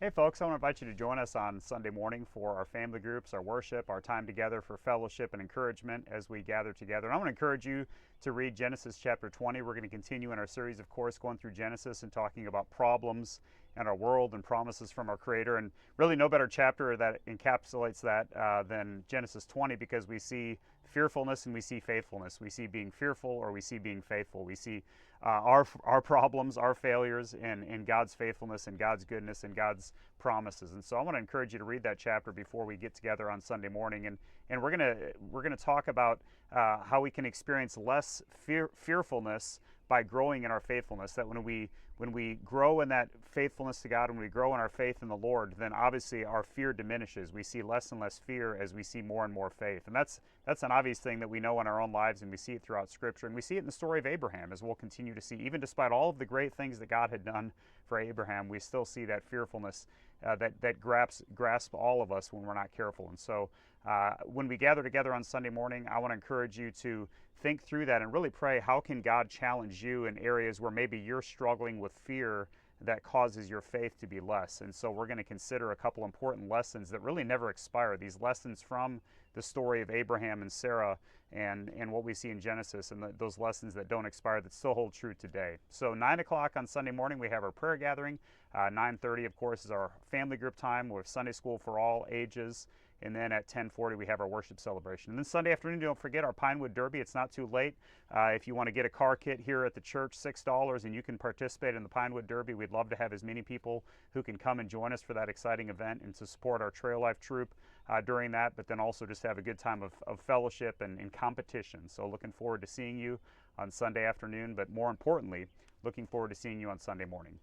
Hey folks, I want to invite you to join us on Sunday morning for our family groups, our worship, our time together for fellowship and encouragement as we gather together. And I want to encourage you to read Genesis chapter 20. We're going to continue in our series, of course, going through Genesis and talking about problems in our world and promises from our Creator. And really no better chapter that encapsulates that than Genesis 20, because we see fearfulness and we see faithfulness. We see being fearful or we see being faithful. We see our problems, our failures, in God's faithfulness and God's goodness and God's promises. And so I want to encourage you to read that chapter before we get together on Sunday morning. And we're gonna talk about how we can experience less fearfulness by growing in our faithfulness. That when we grow in that faithfulness to God, when we grow in our faith in the Lord, then obviously our fear diminishes. We see less and less fear as we see more and more faith. And that's an obvious thing that we know in our own lives, and we see it throughout Scripture. And we see it in the story of Abraham, as we'll continue to see. Even despite all of the great things that God had done for Abraham, we still see that fearfulness that grasp all of us when we're not careful. And so when we gather together on Sunday morning, I want to encourage you to think through that and really pray, how can God challenge you in areas where maybe you're struggling with fear that causes your faith to be less. And so we're going to consider a couple important lessons that really never expire. These lessons from the story of Abraham and Sarah and what we see in Genesis, and those lessons that don't expire, that still hold true today. So 9 o'clock on Sunday morning, we have our prayer gathering. 9:30, of course, is our family group time with Sunday school for all ages. And then at 10:40, we have our worship celebration. And then Sunday afternoon, don't forget our Pinewood Derby. It's not too late. If you want to get a car kit here at the church, $6, and you can participate in the Pinewood Derby. We'd love to have as many people who can come and join us for that exciting event and to support our Trail Life troop during that, but then also just have a good time of fellowship and competition. So looking forward to seeing you on Sunday afternoon, but more importantly, looking forward to seeing you on Sunday morning.